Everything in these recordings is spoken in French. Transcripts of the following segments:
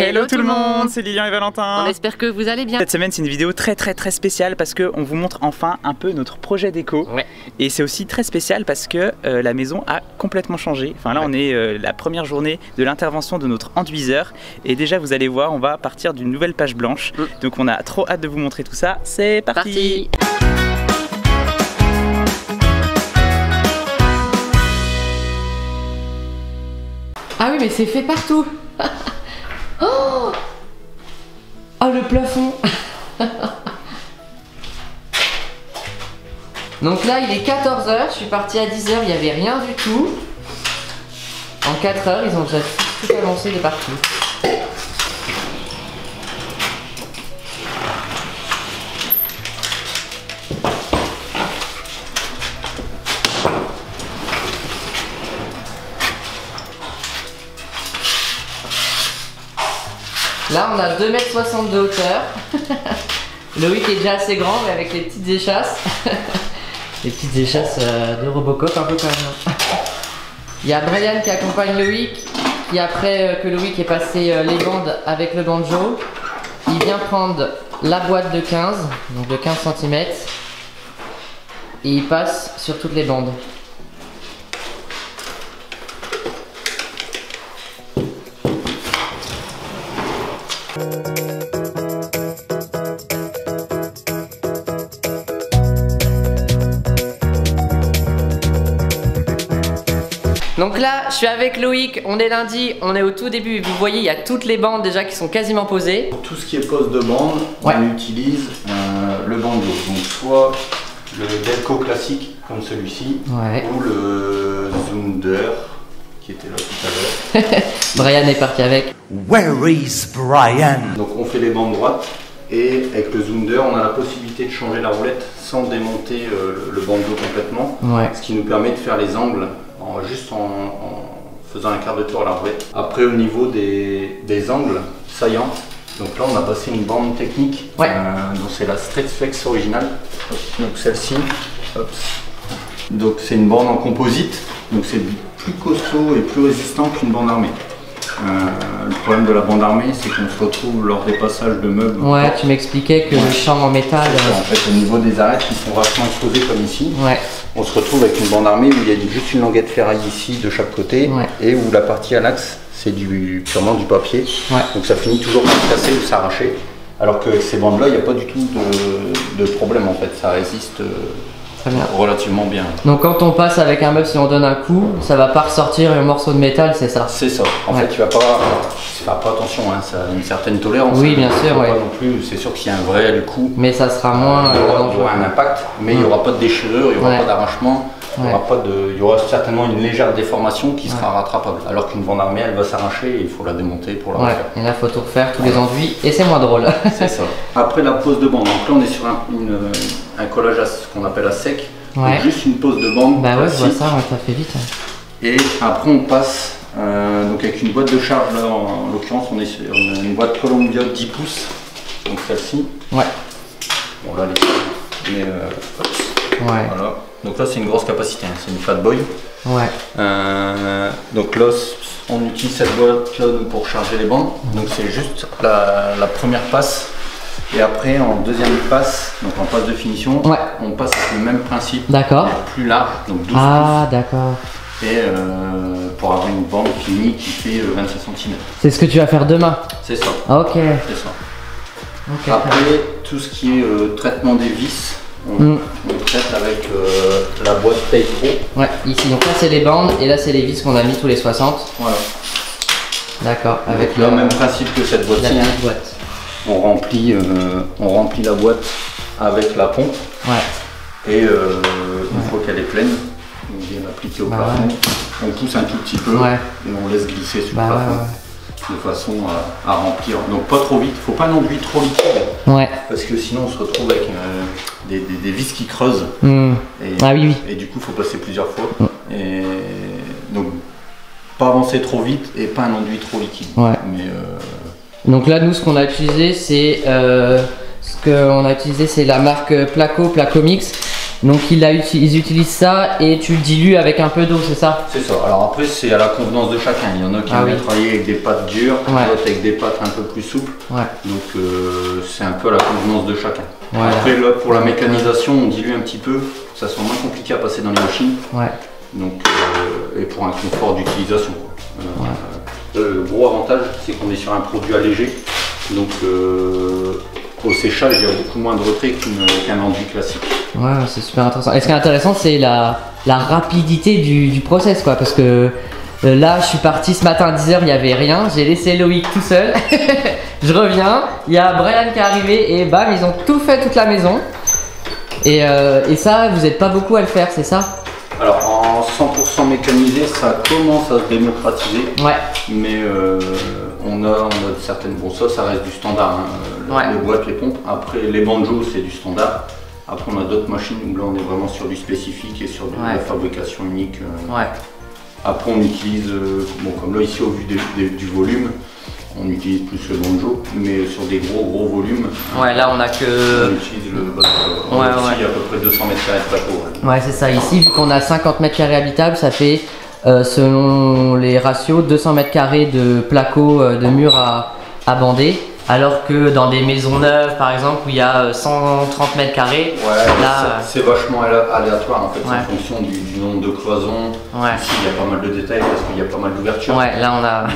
Hello tout le monde, c'est Lilian et Valentin. On espère que vous allez bien. Cette semaine c'est une vidéo très spéciale parce qu'on vous montre enfin un peu notre projet déco. Ouais. Et c'est aussi très spécial parce que la maison a complètement changé. Enfin là on est la première journée de l'intervention de notre enduiseur. Et déjà vous allez voir, on va partir d'une nouvelle page blanche. Donc on a trop hâte de vous montrer tout ça. C'est parti. Ah oui mais c'est fait partout. Oh, le plafond. Donc là il est 14 h, je suis partie à 10 h, il n'y avait rien du tout. En 4 h ils ont déjà tout avancé de partout. Là on a 2,60 m de hauteur. Loïc est déjà assez grand mais avec les petites échasses. Les petites échasses de Robocop un peu quand même. Il y a Brian qui accompagne Loïc, qui après que Loïc ait passé les bandes avec le banjo, il vient prendre la boîte de 15, donc de 15 cm, et il passe sur toutes les bandes. Donc là, je suis avec Loïc, on est lundi, on est au tout début, vous voyez, il y a toutes les bandes déjà qui sont quasiment posées. Pour tout ce qui est pose de bande, on utilise le bandeau, donc soit le Delco classique comme celui-ci, ou le Zunder qui était là tout à l'heure. Brian est parti avec. Where is Brian? Donc on fait les bandes droites et avec le Zunder, on a la possibilité de changer la roulette sans démonter le bandeau complètement, ce qui nous permet de faire les angles juste en faisant un quart de tour à la roulette. Après au niveau des angles saillants, donc là on a passé une bande technique, donc c'est la Street Flex originale, donc celle-ci, donc c'est une bande en composite, donc c'est plus costaud et plus résistant qu'une bande armée. Le problème de la bande armée, c'est qu'on se retrouve lors des passages de meubles. Ouais, tu m'expliquais que le champ en métal. En fait, au niveau des arêtes qui sont vachement exposées comme ici, on se retrouve avec une bande armée où il y a juste une languette ferraille ici de chaque côté et où la partie à l'axe, c'est purement du papier. Donc ça finit toujours par se casser ou s'arracher. Alors que ces bandes-là, il n'y a pas du tout de problème en fait, ça résiste. Relativement bien. Donc quand on passe avec un meuble, si on donne un coup, ça va pas ressortir un morceau de métal, c'est ça? C'est ça. En fait, tu vas pas attention, hein, ça a une certaine tolérance. Oui, bien sûr. Pas non plus. C'est sûr qu'il y a un réel coup. Mais ça sera moins. Il y aura un impact, mais il n'y aura pas de déchirure, il n'y aura pas d'arrachement. Il y aura certainement une légère déformation qui sera rattrapable. Alors qu'une bande armée, elle va s'arracher et il faut la démonter pour la refaire. Et là, il faut tout refaire, tous les enduits, et c'est moins drôle. C'est ça. Après la pose de bande, donc là on est sur un collage à ce qu'on appelle à sec. Donc juste une pose de bande. Bah ouais, je vois ça, ça fait vite. Et après on passe donc avec une boîte de charge, là en l'occurrence on est sur une boîte Columbia 10 pouces, donc celle-ci. Bon là mais voilà. Donc là c'est une grosse capacité, hein. C'est une Fat Boy. Donc là on utilise cette boîte là pour charger les bandes. Donc c'est juste la première passe. Et après en deuxième passe, donc en passe de finition, on passe le même principe, plus large, donc 12 pouces. D'accord. Et pour avoir une bande finie qui fait 27 cm. C'est ce que tu vas faire demain? C'est ça. Ok. C'est ça. Après, tout ce qui est traitement des vis, on traite avec la boîte Tape Pro. Ici, donc là c'est les bandes et là c'est les vis qu'on a mis tous les 60. Voilà. Avec le même principe que cette boîte-ci. On remplit la boîte avec la pompe et une fois qu'elle est pleine, on vient l'appliquer au plafond, on pousse un tout petit peu et on laisse glisser sur le plafond de façon à remplir. Donc pas trop vite, il ne faut pas un enduit trop liquide parce que sinon on se retrouve avec des vis qui creusent et du coup il faut passer plusieurs fois. Et donc pas avancer trop vite et pas un enduit trop liquide. Donc là, nous, ce qu'on a utilisé, c'est la marque Placomix. Donc ils utilisent ça et tu le dilues avec un peu d'eau, c'est ça? C'est ça. Alors après, c'est à la convenance de chacun. Il y en a qui aiment bien travailler avec des pâtes dures, d'autres avec des pâtes un peu plus souples. Donc c'est un peu à la convenance de chacun. Après, là, pour la mécanisation, on dilue un petit peu, que ça soit moins compliqué à passer dans les machines. Donc, et pour un confort d'utilisation. Le gros avantage, c'est qu'on est sur un produit allégé. Donc au séchage, il y a beaucoup moins de retrait qu'un enduit classique. Ouais, c'est super intéressant. Et ce qui est intéressant, c'est la rapidité du process, quoi. Parce que là, je suis parti ce matin à 10h, il n'y avait rien. J'ai laissé Loïc tout seul. Je reviens, il y a Brian qui est arrivé et bam, ils ont tout fait, toute la maison. Et ça, vous n'êtes pas beaucoup à le faire, c'est ça? Alors en 100% mécanisé, ça commence à se démocratiser. Mais on a certaines. Bon, ça reste du standard. Hein. Les boîtes, les pompes. Après, les banjos, c'est du standard. Après, on a d'autres machines où là, on est vraiment sur du spécifique et sur de la fabrication unique. Après, on utilise, bon, comme là, ici, au vu du volume, on utilise plus le banjo, mais sur des gros volumes. Là, on a que. On utilise le bateau. Il y a à peu près 200 mètres carrés de placo. C'est ça. Ici, vu qu'on a 50 mètres carrés habitables, ça fait, selon les ratios, 200 mètres carrés de placo de murs à bander. Alors que dans des maisons neuves, par exemple, où il y a 130 mètres carrés, là, c'est vachement aléatoire en fait, en fonction du nombre de cloisons. Ici, il y a pas mal de détails parce qu'il y a pas mal d'ouvertures. Là, on a.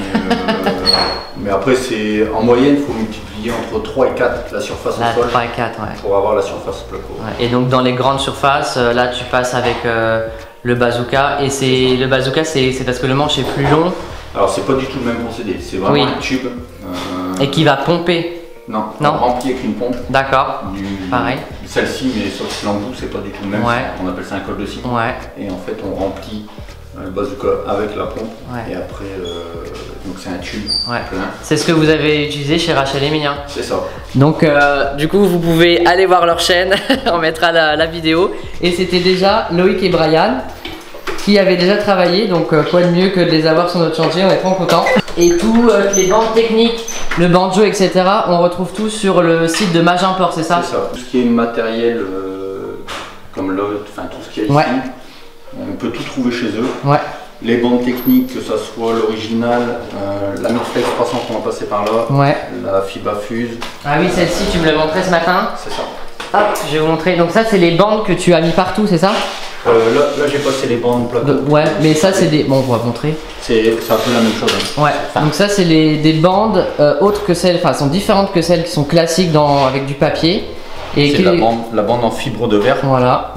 Mais après, c'est en moyenne, il faut multiplier entre 3 et 4 la surface au sol 3 et 4, pour avoir la surface placo. Et donc, dans les grandes surfaces, là, tu passes avec le bazooka. Et le bazooka, c'est parce que le manche est plus long. Alors, c'est pas du tout le même procédé, c'est vraiment un tube. Et qui va pomper? Non, rempli avec une pompe. D'accord. Pareil. Celle-ci, mais sauf que l'embout, c'est pas du tout le même. On appelle ça un col de scie. Et en fait, on remplit le bazooka avec la pompe. Et après, donc c'est un tube plein. C'est ce que vous avez utilisé chez Rachel et Emilien. C'est ça. Donc, du coup, vous pouvez aller voir leur chaîne. On mettra la vidéo. Et c'était déjà Loïc et Brian qui avaient déjà travaillé, donc quoi de mieux que de les avoir sur notre chantier, on est trop contents. Et tous les bandes techniques, le banjo, etc., on retrouve tout sur le site de Magimport, c'est ça? C'est ça. Tout ce qui est matériel, comme l'autre, enfin tout ce qu'il y a ici, on peut tout trouver chez eux. Les bandes techniques, que ce soit l'original, la Norflex 300 qu'on va passer par là, la Fiba Fuse. Ah oui, celle-ci, tu me l'as montré ce matin. C'est ça. Hop, je vais vous montrer. Donc ça, c'est les bandes que tu as mis partout, c'est ça? Là j'ai passé les bandes placo. Mais ça c'est des. Bon, on va montrer. C'est un peu la même chose. Donc ça c'est des bandes autres que celles, enfin sont différentes que celles qui sont classiques avec du papier. C'est la bande en fibre de verre.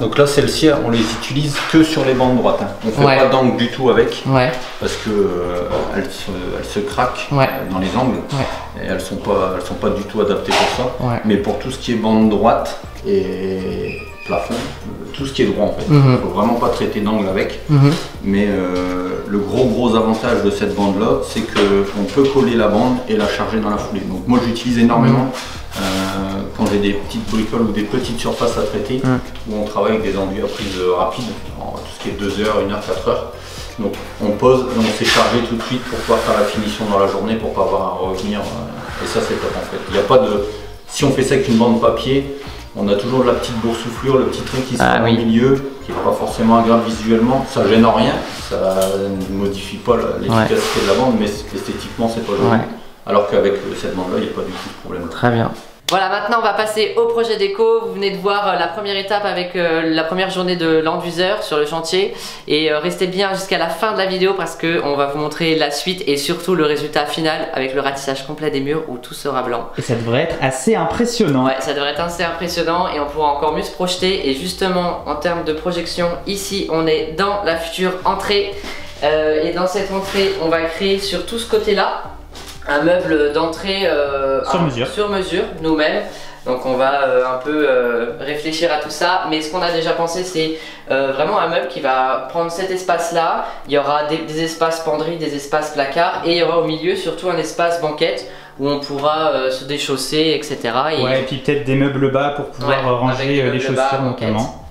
Donc là celle-ci on les utilise que sur les bandes droites. On fait pas d'angle du tout avec. Parce que elles se craquent dans les angles. Et elles sont pas du tout adaptées pour ça. Mais pour tout ce qui est bande droite et plafond, tout ce qui est droit en fait. Il ne faut vraiment pas traiter d'angle avec. Mais le gros avantage de cette bande là, c'est qu'on peut coller la bande et la charger dans la foulée. Donc moi j'utilise énormément quand j'ai des petites bricoles ou des petites surfaces à traiter où on travaille avec des enduits à prise rapide, tout ce qui est 2 heures, 1 heure, 4 heures. Donc on pose et on s'est chargé tout de suite pour pouvoir faire la finition dans la journée pour pas avoir à revenir. Et ça c'est top en fait. Il n'y a pas de. Si on fait ça avec une bande papier, on a toujours la petite boursouflure, le petit truc qui sera au milieu, qui n'est pas forcément agréable visuellement, ça gêne en rien, ça ne modifie pas l'efficacité de la bande, mais esthétiquement c'est pas joli. Alors qu'avec cette bande là, il n'y a pas du tout de problème. Très bien. Voilà, maintenant on va passer au projet déco. Vous venez de voir la première étape avec la première journée de l'enduiseur sur le chantier. Et restez bien jusqu'à la fin de la vidéo parce qu'on va vous montrer la suite et surtout le résultat final avec le ratissage complet des murs où tout sera blanc. Et ça devrait être assez impressionnant. Ouais, ça devrait être assez impressionnant et on pourra encore mieux se projeter. Et justement, en termes de projection, ici on est dans la future entrée. Et dans cette entrée, on va créer sur tout ce côté-là un meuble d'entrée sur mesure nous-mêmes. Donc on va un peu réfléchir à tout ça, mais ce qu'on a déjà pensé c'est vraiment un meuble qui va prendre cet espace là. Il y aura des espaces penderies, des espaces placards et il y aura au milieu surtout un espace banquette où on pourra se déchausser, etc. Et puis peut-être des meubles bas pour pouvoir ranger les chaussures notamment.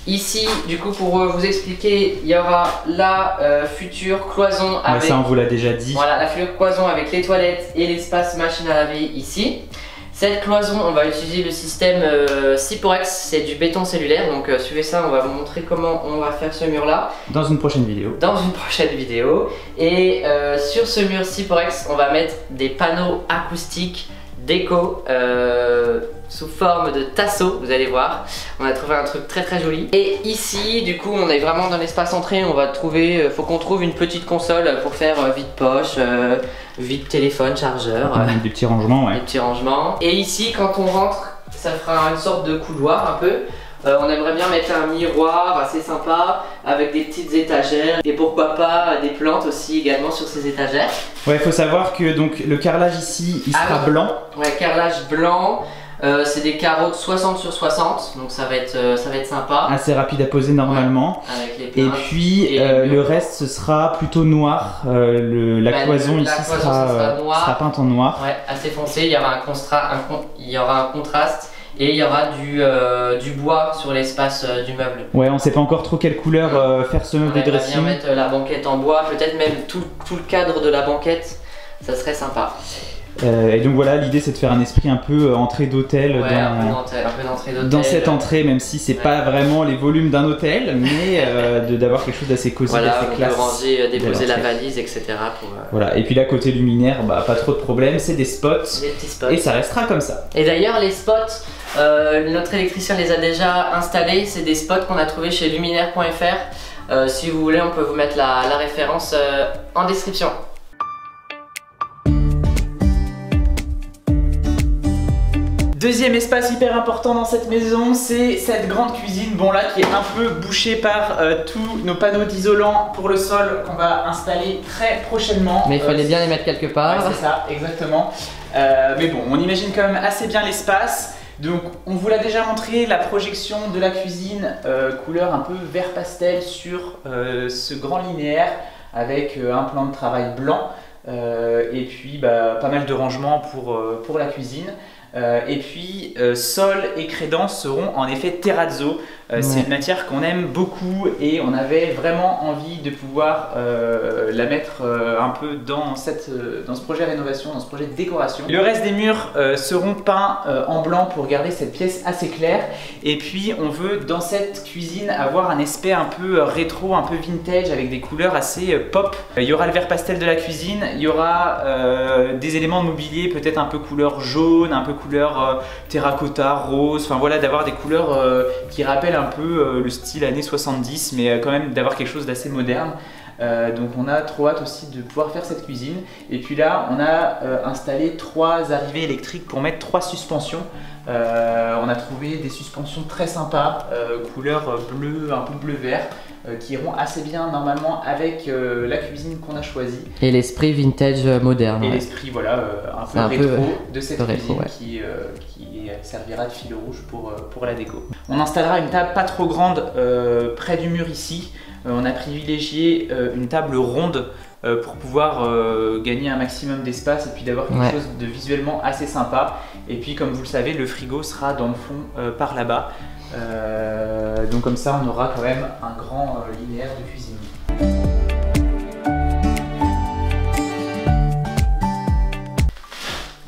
Ici, du coup, pour vous expliquer, il y aura la future cloison avec... ça, on vous l'a déjà dit. Voilà, la future cloison avec les toilettes et l'espace machine à laver ici. Cette cloison, on va utiliser le système Syporex, c'est du béton cellulaire, donc suivez ça, on va vous montrer comment on va faire ce mur là. Dans une prochaine vidéo. Dans une prochaine vidéo. Et sur ce mur Syporex, on va mettre des panneaux acoustiques déco sous forme de tasseau, vous allez voir. On a trouvé un truc très très joli. Et ici, du coup, on est vraiment dans l'espace entrée. On va trouver, faut qu'on trouve une petite console pour faire vide-poche, vide-téléphone, chargeur. Des petits rangements, ouais. Des petits rangements. Et ici, quand on rentre, ça fera une sorte de couloir un peu. On aimerait bien mettre un miroir assez sympa avec des petites étagères et pourquoi pas des plantes aussi également sur ces étagères. Ouais, il faut savoir que donc le carrelage ici, il sera blanc. Ouais, carrelage blanc. C'est des carreaux de 60 sur 60, donc ça va être sympa. Assez rapide à poser normalement. Ouais, avec les et puis le reste ce sera plutôt noir. La cloison ici sera peinte en noir. Ouais, assez foncé. Il y aura un contraste. Et il y aura du bois sur l'espace du meuble. Ouais, on sait pas encore trop quelle couleur faire ce meuble de dressing. On va bien mettre la banquette en bois, peut-être même tout le cadre de la banquette, ça serait sympa. Et donc voilà, l'idée c'est de faire un esprit un peu entrée d'hôtel dans cette entrée, même si c'est pas vraiment les volumes d'un hôtel, mais d'avoir quelque chose d'assez cosy, d'assez classe. On peut ranger, déposer la valise, etc. Voilà, et puis là côté luminaire, bah, pas trop de problème, c'est des spots, des petits spots, et ça restera comme ça. Et d'ailleurs les spots, notre électricien les a déjà installés, c'est des spots qu'on a trouvés chez luminaire.fr. Si vous voulez, on peut vous mettre la référence en description. Deuxième espace hyper important dans cette maison, c'est cette grande cuisine, bon là qui est un peu bouchée par tous nos panneaux d'isolant pour le sol qu'on va installer très prochainement. Mais il fallait bien les mettre quelque part. Ouais, c'est ça, exactement. Mais bon, on imagine quand même assez bien l'espace. Donc on vous l'a déjà montré, la projection de la cuisine couleur un peu vert pastel sur ce grand linéaire avec un plan de travail blanc et puis pas mal de rangements pour la cuisine. Et puis sol et crédence seront en effet terrazzo. C'est une matière qu'on aime beaucoup et on avait vraiment envie de pouvoir la mettre un peu dans ce projet rénovation, dans ce projet de décoration. Le reste des murs seront peints en blanc pour garder cette pièce assez claire. Et puis on veut dans cette cuisine avoir un aspect un peu rétro, un peu vintage avec des couleurs assez pop. Il y aura le vert pastel de la cuisine, il y aura des éléments de mobilier peut-être un peu couleur jaune, un peu couleur terracotta, rose, enfin voilà, d'avoir des couleurs qui rappellent un peu le style années 70 mais quand même d'avoir quelque chose d'assez moderne. Donc on a trop hâte aussi de pouvoir faire cette cuisine. Et puis là on a installé 3 arrivées électriques pour mettre 3 suspensions. On a trouvé des suspensions très sympas, couleur bleu, un peu bleu-vert, qui iront assez bien normalement avec la cuisine qu'on a choisie. Et l'esprit vintage moderne. Et l'esprit voilà, un peu rétro de cette cuisine qui servira de fil rouge pour la déco. On installera une table pas trop grande près du mur ici. On a privilégié une table ronde pour pouvoir gagner un maximum d'espace et puis d'avoir quelque chose de visuellement assez sympa. Et puis comme vous le savez, le frigo sera dans le fond par là-bas. Donc comme ça on aura quand même un grand linéaire de cuisine.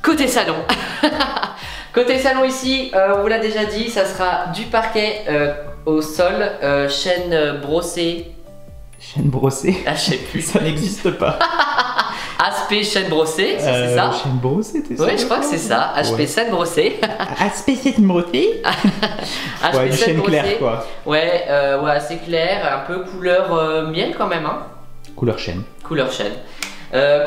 Côté salon. Côté salon ici, on vous l'a déjà dit, ça sera du parquet au sol, chêne brossé. Chêne brossé? Ah, je sais plus. Ça n'existe pas. Aspect chêne brossé, c'est ça? Chêne brossé, t'es sûr? Oui, je crois que c'est ça. Aspect chêne brossé. Aspect chêne brossé? Ouais, du chêne clair quoi. Ouais, ouais, assez clair, un peu couleur miel quand même. Hein. Couleur chêne. Couleur chêne.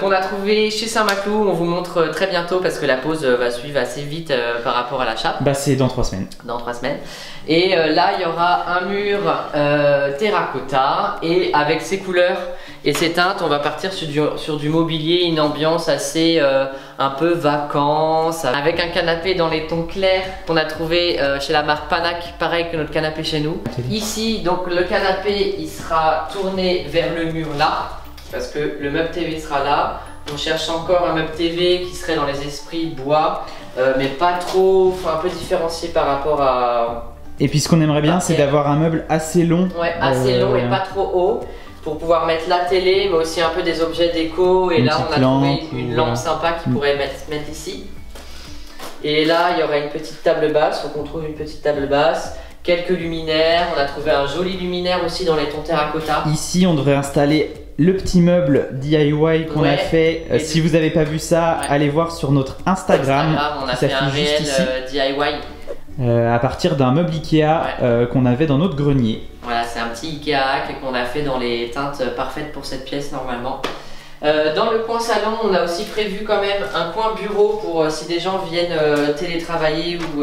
Qu'on a trouvé chez Saint-Maclou, on vous montre très bientôt parce que la pause va suivre assez vite par rapport à l'achat. Bah c'est dans 3 semaines. Dans 3 semaines. Et là il y aura un mur terracotta et avec ces couleurs et ces teintes on va partir sur du mobilier, une ambiance assez un peu vacances, avec un canapé dans les tons clairs qu'on a trouvé chez la marque Panac, pareil que notre canapé chez nous. Ici donc le canapé il sera tourné vers le mur là. Parce que le meuble TV sera là, on cherche encore un meuble TV qui serait dans les esprits bois, mais pas trop, un peu différencié par rapport à... Et puis ce qu'on aimerait bien c'est d'avoir un meuble assez long. Ouais, assez long et pas trop haut, pour pouvoir mettre la télé, mais aussi un peu des objets déco, et là on a trouvé une lampe sympa qui pourrait mettre ici. Et là, il y aura une petite table basse, donc on trouve une petite table basse, quelques luminaires, on a trouvé un joli luminaire aussi dans les tons terracotta. Ici, on devrait installer le petit meuble DIY qu'on a fait. Si vous n'avez pas vu ça, allez voir sur notre Instagram. On a fait un réel DIY. À partir d'un meuble Ikea qu'on avait dans notre grenier. Voilà, c'est un petit Ikea hack qu'on a fait dans les teintes parfaites pour cette pièce normalement. Dans le coin salon, on a aussi prévu quand même un coin bureau pour si des gens viennent télétravailler ou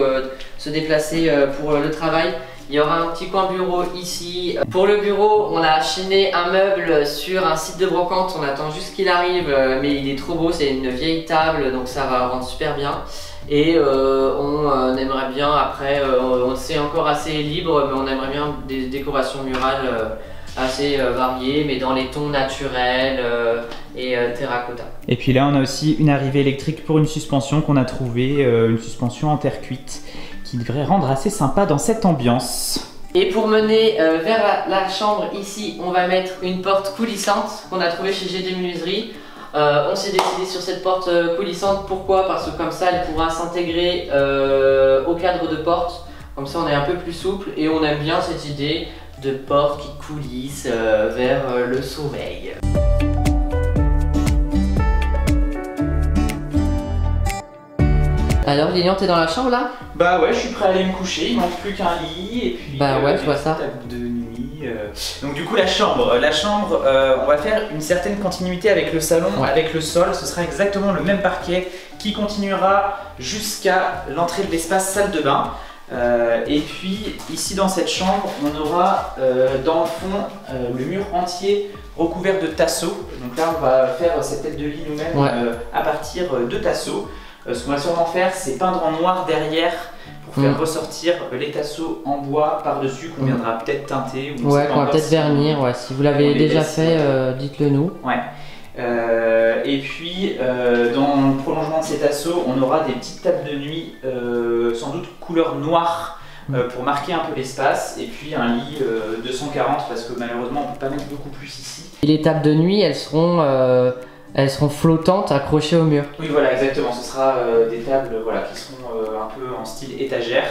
se déplacer pour le travail. Il y aura un petit coin bureau ici. Pour le bureau, on a chiné un meuble sur un site de brocante. On attend juste qu'il arrive, mais il est trop beau. C'est une vieille table, donc ça va rendre super bien. Et on aimerait bien, après, c'est encore assez libre, mais on aimerait bien des décorations murales assez variées, mais dans les tons naturels et terracotta. Et puis là, on a aussi une arrivée électrique pour une suspension qu'on a trouvée, une suspension en terre cuite, qui devrait rendre assez sympa dans cette ambiance. Et pour mener vers la chambre ici, on va mettre une porte coulissante qu'on a trouvée chez GD Menuiserie. On s'est décidé sur cette porte coulissante, pourquoi? Parce que comme ça elle pourra s'intégrer au cadre de porte, comme ça on est un peu plus souple et on aime bien cette idée de porte qui coulisse vers le sommeil. Alors Lilian, t'es dans la chambre là? Bah ouais, je suis prêt à aller me coucher, il manque plus qu'un lit et puis bah ouais, je vois ça. De nuit. Donc du coup la chambre, on va faire une certaine continuité avec le salon, avec le sol, ce sera exactement le même parquet qui continuera jusqu'à l'entrée de l'espace salle de bain. Et puis ici dans cette chambre, on aura dans le fond le mur entier recouvert de tasseaux. Donc là on va faire cette tête de lit nous-mêmes à partir de tasseaux. Ce qu'on va sûrement faire, c'est peindre en noir derrière pour faire ressortir les tasseaux en bois par-dessus qu'on viendra peut-être teinter. Ou qu'on va peut-être vernir, si vous l'avez déjà fait, dites-le nous. Et puis dans le prolongement de ces tasseaux, on aura des petites tables de nuit, sans doute couleur noire, pour marquer un peu l'espace. Et puis un lit 240 parce que malheureusement on ne peut pas mettre beaucoup plus ici. Et les tables de nuit, elles seront flottantes, accrochées au mur. Oui, voilà, exactement. Ce sera des tables qui seront un peu en style étagère.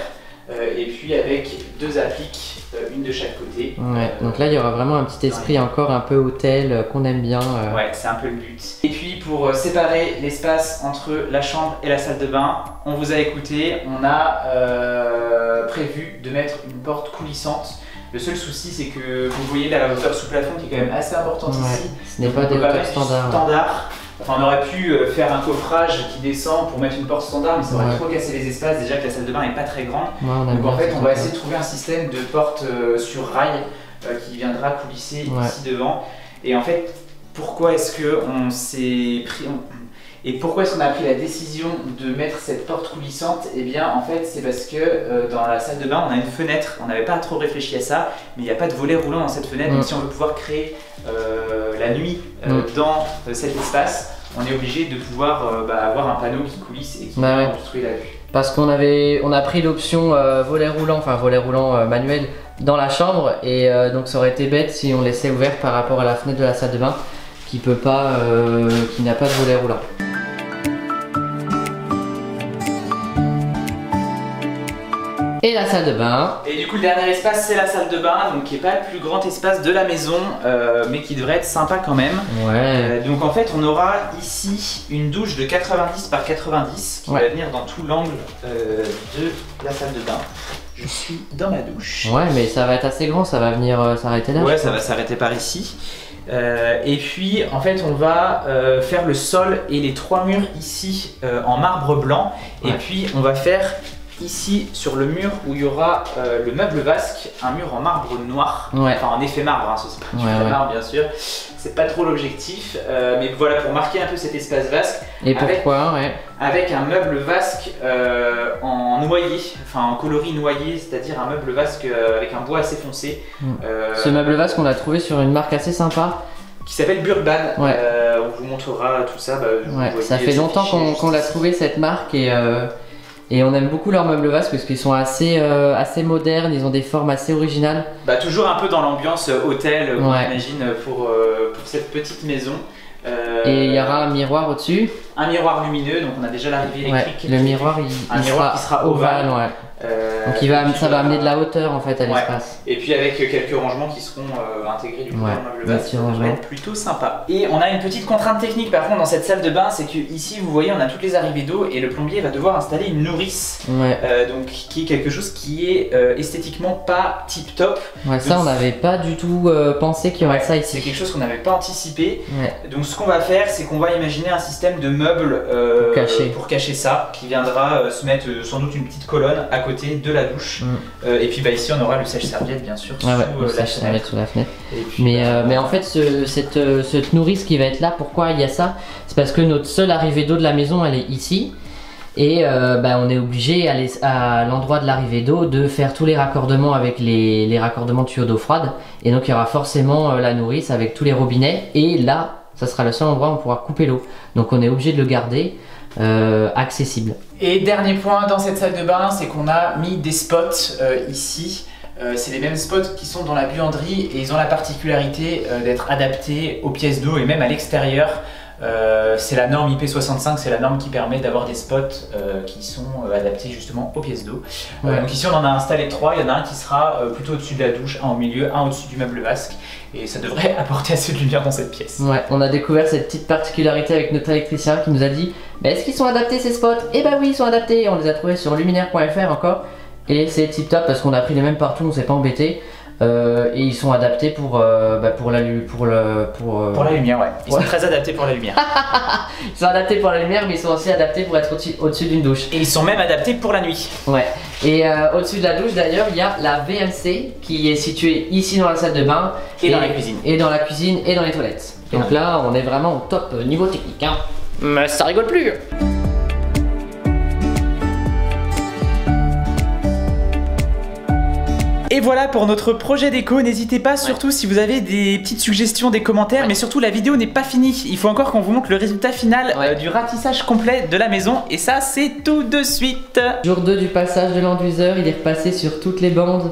Et puis avec deux appliques, une de chaque côté. Donc là, il y aura vraiment un petit esprit encore un peu hôtel qu'on aime bien. Ouais, c'est un peu le but. Et puis pour séparer l'espace entre la chambre et la salle de bain, on vous a écouté. On a prévu de mettre une porte coulissante. Le seul souci, c'est que vous voyez la hauteur sous plafond qui est quand même assez importante ici. Ce n'est pas des hauteurs standards. Enfin, on aurait pu faire un coffrage qui descend pour mettre une porte standard, mais ça aurait trop cassé les espaces. Déjà que la salle de bain n'est pas très grande. Donc en fait, on va essayer de trouver un système de porte sur rail qui viendra coulisser ici devant. Et en fait, pourquoi est-ce qu'on s'est pris... Et pourquoi est-ce qu'on a pris la décision de mettre cette porte coulissante? Eh bien en fait c'est parce que dans la salle de bain on a une fenêtre, on n'avait pas trop réfléchi à ça, mais il n'y a pas de volet roulant dans cette fenêtre, donc si on veut pouvoir créer la nuit dans cet espace, on est obligé de pouvoir avoir un panneau qui coulisse et qui obstrue la vue. Parce qu'on a pris l'option volet roulant manuel dans la chambre et donc ça aurait été bête si on laissait ouvert par rapport à la fenêtre de la salle de bain qui n'a pas de volet roulant. Et la salle de bain. Et du coup le dernier espace c'est la salle de bain, donc qui n'est pas le plus grand espace de la maison, mais qui devrait être sympa quand même. Donc en fait on aura ici une douche de 90 par 90 qui va venir dans tout l'angle de la salle de bain. Je suis dans ma douche. Ouais, mais ça va être assez grand, ça va venir s'arrêter là. Ouais, ça va s'arrêter par ici. Et puis en fait on va faire le sol et les trois murs ici en marbre blanc. Et puis on va faire ici sur le mur où il y aura le meuble vasque, un mur en marbre noir, enfin en effet marbre, hein, c'est pas du vrai marbre bien sûr, c'est pas trop l'objectif, mais voilà pour marquer un peu cet espace vasque. Et pourquoi avec un meuble vasque en noyer, enfin en coloris noyer, c'est-à-dire un meuble vasque avec un bois assez foncé. Ce meuble vasque on l'a trouvé sur une marque assez sympa qui s'appelle Burban. On vous montrera tout ça. Ça fait longtemps qu'on l'a trouvé cette marque et on aime beaucoup leurs meubles vasques parce qu'ils sont assez modernes, ils ont des formes assez originales. Toujours un peu dans l'ambiance hôtel, on imagine, pour cette petite maison. Et il y aura un miroir au-dessus. Un miroir lumineux, donc on a déjà l'arrivée électrique. Ouais, le miroir, qui sera ovale. Ouais. Donc ça va amener de la hauteur en fait à l'espace. Et puis avec quelques rangements qui seront intégrés du coup dans le meuble, ça va être plutôt sympa. Et on a une petite contrainte technique par contre dans cette salle de bain, c'est que ici vous voyez on a toutes les arrivées d'eau et le plombier va devoir installer une nourrice, donc qui est quelque chose qui est esthétiquement pas tip top. Ouais, ça on n'avait pas du tout pensé qu'il y aurait ça ici. C'est quelque chose qu'on n'avait pas anticipé. Donc ce qu'on va faire, c'est qu'on va imaginer un système de meubles pour cacher ça, qui viendra se mettre sans doute une petite colonne à côté de la douche. Et puis ici on aura le sèche-serviette bien sûr sous la fenêtre. Puis, mais en fait cette nourrice qui va être là, pourquoi il y a ça? C'est parce que notre seule arrivée d'eau de la maison elle est ici. Et on est obligé à l'endroit de l'arrivée d'eau de faire tous les raccordements avec les raccordements de tuyaux d'eau froide. Et donc il y aura forcément la nourrice avec tous les robinets. Et là, ça sera le seul endroit où on pourra couper l'eau. Donc on est obligé de le garder accessible. Et dernier point dans cette salle de bain, c'est qu'on a mis des spots ici. C'est les mêmes spots qui sont dans la buanderie et ils ont la particularité d'être adaptés aux pièces d'eau et même à l'extérieur. C'est la norme IP65, c'est la norme qui permet d'avoir des spots qui sont adaptés justement aux pièces d'eau. Donc ici on en a installé 3, il y en a un qui sera plutôt au-dessus de la douche, un au milieu, un au-dessus du meuble vasque. Et ça devrait apporter assez de lumière dans cette pièce. Ouais, on a découvert cette petite particularité avec notre électricien qui nous a dit est-ce qu'ils sont adaptés ces spots? Eh bah oui, ils sont adaptés, on les a trouvés sur luminaire.fr encore. Et c'est tip top parce qu'on a pris les mêmes partout, on s'est pas embêté. Et ils sont adaptés pour la lumière, ouais. Ils sont très adaptés pour la lumière. Ils sont adaptés pour la lumière, mais ils sont aussi adaptés pour être au-dessus d'une douche. Et ils sont même adaptés pour la nuit. Ouais. Et au-dessus de la douche, d'ailleurs, il y a la VMC qui est située ici dans la salle de bain. Et dans la cuisine. Et dans la cuisine et dans les toilettes. Donc là, on est vraiment au top niveau technique. Hein. Mais ça rigole plus. Et voilà pour notre projet déco, n'hésitez pas surtout si vous avez des petites suggestions, des commentaires, mais surtout la vidéo n'est pas finie, il faut encore qu'on vous montre le résultat final du ratissage complet de la maison et ça c'est tout de suite. Jour 2 du passage de l'enduiseur, il est repassé sur toutes les bandes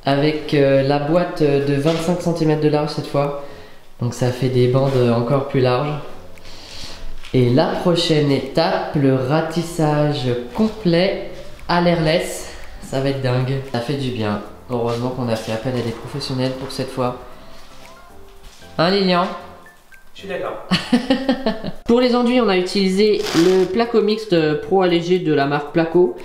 avec la boîte de 25 cm de large cette fois, donc ça fait des bandes encore plus larges. Et la prochaine étape, le ratissage complet à l'airless, ça va être dingue, ça fait du bien. Heureusement qu'on a fait appel à des professionnels pour cette fois. Hein Lilian? Je suis d'accord. Pour les enduits, on a utilisé le placo mixte pro allégé de la marque Placo.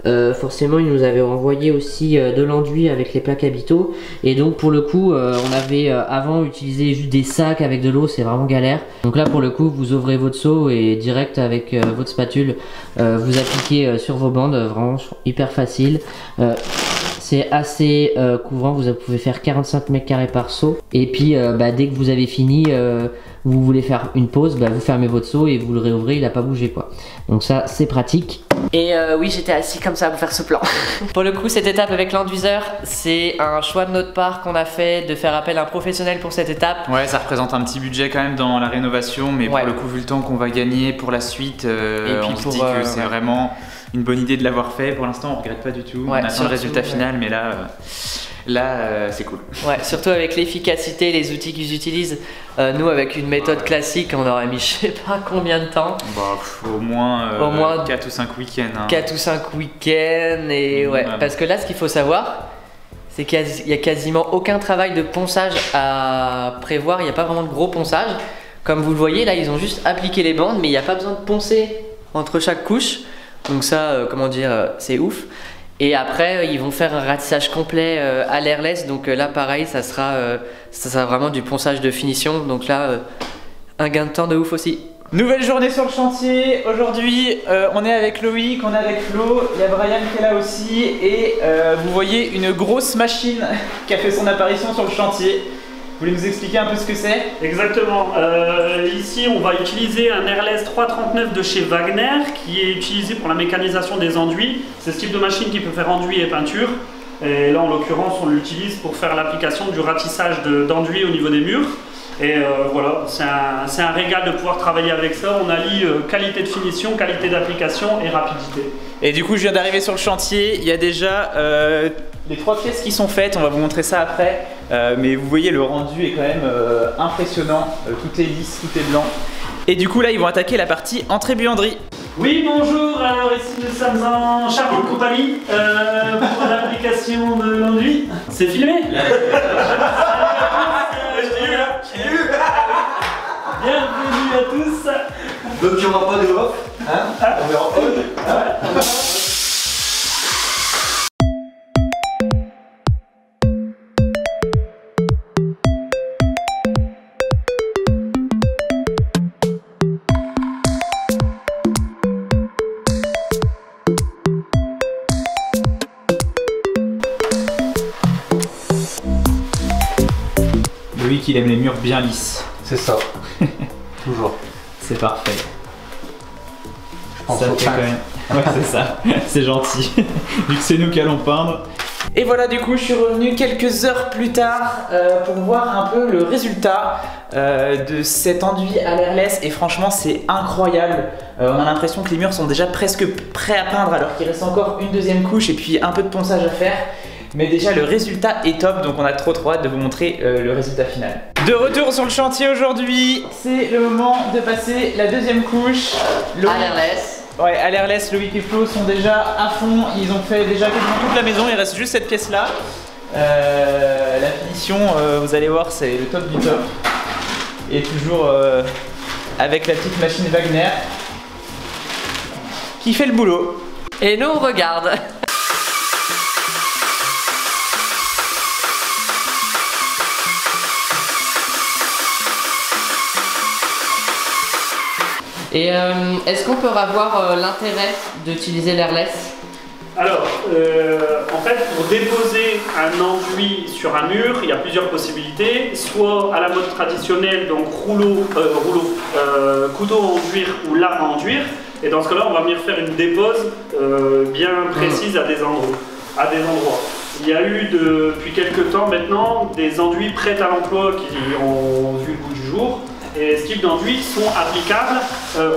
Forcément, ils nous avaient envoyé aussi de l'enduit avec les plaques habitaux. Et donc pour le coup, on avait avant utilisé juste des sacs avec de l'eau, c'est vraiment galère. Donc là pour le coup, vous ouvrez votre seau et direct avec votre spatule, vous appliquez sur vos bandes, vraiment hyper facile. C'est assez couvrant, vous pouvez faire 45 m² par seau. Et puis dès que vous avez fini, vous voulez faire une pause, vous fermez votre seau et vous le réouvrez, il n'a pas bougé quoi. Donc ça c'est pratique. Et oui, j'étais assis comme ça pour faire ce plan. Pour le coup, cette étape avec l'enduiseur, c'est un choix de notre part qu'on a fait de faire appel à un professionnel pour cette étape. Ouais, ça représente un petit budget quand même dans la rénovation, mais pour le coup, vu le temps qu'on va gagner pour la suite, on se dit que c'est vraiment une bonne idée de l'avoir fait. Pour l'instant, on regrette pas du tout. On attend le résultat final, mais là, c'est cool. Ouais, surtout avec l'efficacité, les outils qu'ils utilisent. Nous, avec une méthode classique, on aurait mis je sais pas combien de temps. Au moins 4 ou 5 week-ends. Hein. 4 ou 5 week-ends. Et parce que là, ce qu'il faut savoir, c'est qu'il n'y a quasiment aucun travail de ponçage à prévoir. Il n'y a pas vraiment de gros ponçage. Comme vous le voyez, là, ils ont juste appliqué les bandes, mais il n'y a pas besoin de poncer entre chaque couche. Donc ça, comment dire, c'est ouf. Et après, ils vont faire un ratissage complet à l'airless. Donc là, pareil, ça sera vraiment du ponçage de finition. Donc là, un gain de temps de ouf aussi. Nouvelle journée sur le chantier. Aujourd'hui, on est avec Loïc, on est avec Flo. Il y a Brian qui est là aussi. Et vous voyez une grosse machine qui a fait son apparition sur le chantier. Vous voulez nous expliquer un peu ce que c'est? Exactement. Ici, on va utiliser un Airless 339 de chez Wagner qui est utilisé pour la mécanisation des enduits. C'est ce type de machine qui peut faire enduit et peinture. Et là, en l'occurrence, on l'utilise pour faire l'application du ratissage d'enduit au niveau des murs. Et voilà, c'est un régal de pouvoir travailler avec ça. On allie qualité de finition, qualité d'application et rapidité. Et du coup, je viens d'arriver sur le chantier. Il y a déjà les 3 pièces qui sont faites. On va vous montrer ça après. mais vous voyez le rendu est quand même impressionnant, tout est lisse, tout est blanc. Et du coup là ils vont attaquer la partie entrée buanderie. Oui, bonjour, alors ici nous sommes en charmante compagnie pour l'application de l'enduit. C'est filmé? Bienvenue à tous. Donc il n'y aura pas de off, hein? On verra on. Loïc il aime les murs bien lisses. C'est ça. Toujours. C'est parfait. Je pense Ça au fait pain. quand même. Ouais c'est ça, c'est gentil. Vu que c'est nous qui allons peindre. Et voilà du coup je suis revenu quelques heures plus tard pour voir un peu le résultat de cet enduit à l'airless et franchement c'est incroyable. On a l'impression que les murs sont déjà presque prêts à peindre alors qu'il reste encore une deuxième couche et puis un peu de ponçage à faire. Mais déjà le résultat est top donc on a trop hâte de vous montrer le résultat final. De retour sur le chantier aujourd'hui, c'est le moment de passer la deuxième couche. À l'airless. Ouais, à l'airless, Loïc et Flo sont déjà à fond, ils ont fait déjà quasiment toute la maison, il reste juste cette pièce là. La finition, vous allez voir, c'est le top du top. Et toujours avec la petite machine Wagner qui fait le boulot. Et nous on regarde. Et est-ce qu'on peut avoir l'intérêt d'utiliser l'airless? Alors, en fait, pour déposer un enduit sur un mur, il y a plusieurs possibilités. Soit à la mode traditionnelle, donc couteau à enduire ou lame à enduire. Et dans ce cas-là, on va venir faire une dépose bien précise à des endroits. Il y a eu depuis quelques temps maintenant des enduits prêts à l'emploi qui ont vu le bout du jour. Et ce type d'enduits sont applicables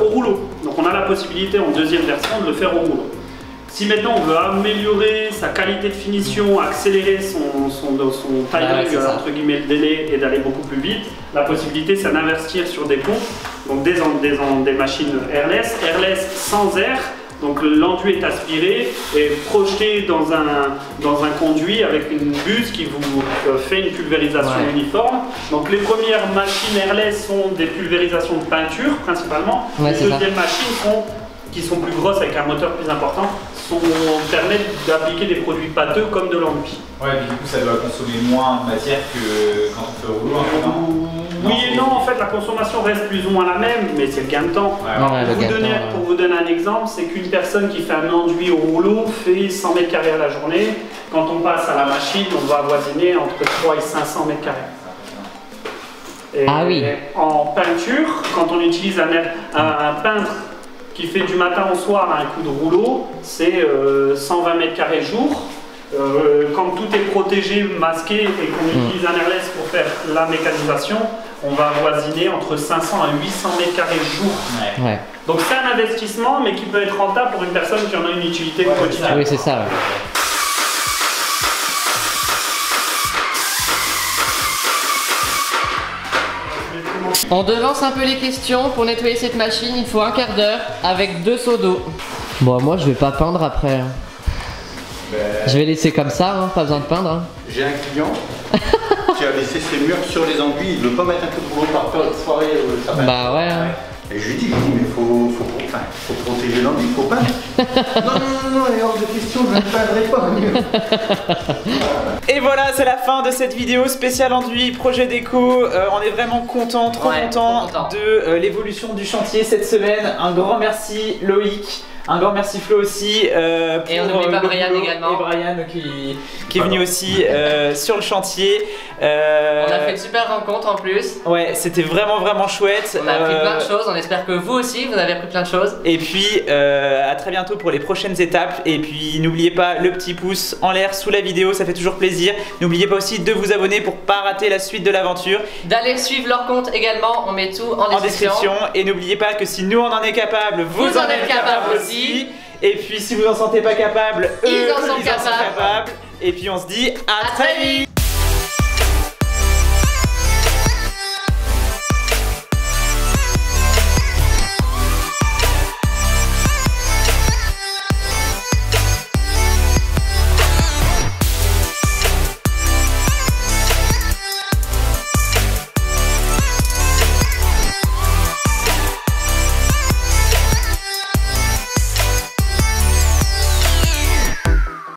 au rouleau. Donc on a la possibilité en deuxième version de le faire au rouleau. Si maintenant on veut améliorer sa qualité de finition, accélérer son timing, entre guillemets le délai et d'aller beaucoup plus vite, la possibilité c'est d'investir sur des pompes, donc des machines airless sans air. Donc l'enduit est aspiré et projeté dans un conduit avec une buse qui vous fait une pulvérisation uniforme. Donc les premières machines airless sont des pulvérisations de peinture principalement. Les deuxièmes machines qui sont plus grosses avec un moteur plus important permettent d'appliquer des produits pâteux comme de l'enduit. Ouais, mais du coup ça doit consommer moins de matière que quand on fait au rouleau. Oui et non, en fait la consommation reste plus ou moins la même, mais c'est le gain de temps. Pour vous donner un exemple, c'est qu'une personne qui fait un enduit au rouleau fait 100 m² à la journée. Quand on passe à la machine, on va avoisiner entre 3 et 500 m². Ah oui. En peinture, quand on utilise un peintre qui fait du matin au soir à un coup de rouleau, c'est 120 m² jour. Quand tout est protégé, masqué et qu'on utilise un airless pour faire la mécanisation, on va avoisiner entre 500 à 800 m² jour. Ouais. Donc c'est un investissement mais qui peut être rentable pour une personne qui en a une utilité quotidienne. Oui, c'est ça. Ouais. On devance un peu les questions. Pour nettoyer cette machine, il faut un quart d'heure avec 2 seaux d'eau. Bon, moi je vais pas peindre après. Je vais laisser comme ça, hein, pas besoin de peindre. Hein. J'ai un client qui a laissé ses murs sur les enduits, il ne veut pas mettre un coup de rouleau par peur de soirée. Bah ouais. Et je lui dis, mais faut protéger l'enduit, il faut peindre. non, il est hors de question, je ne peindrai pas. Et voilà, c'est la fin de cette vidéo spéciale enduit projet déco. On est vraiment content, trop content de l'évolution du chantier cette semaine. Un grand merci Loïc. Un grand merci Flo aussi. Et on n'oublie pas Brian également. Et Brian qui est venu aussi sur le chantier. On a fait une super rencontre en plus. Ouais, c'était vraiment chouette. On a appris plein de choses, on espère que vous aussi vous avez appris plein de choses. Et puis à très bientôt pour les prochaines étapes. Et puis n'oubliez pas le petit pouce en l'air sous la vidéo, ça fait toujours plaisir. N'oubliez pas aussi de vous abonner pour pas rater la suite de l'aventure. D'aller suivre leur compte également, on met tout en description. Et n'oubliez pas que si nous on en est capable, vous en êtes capable aussi. Et puis si vous en sentez pas capable, eux ils en sont capables. Et puis on se dit à très vite.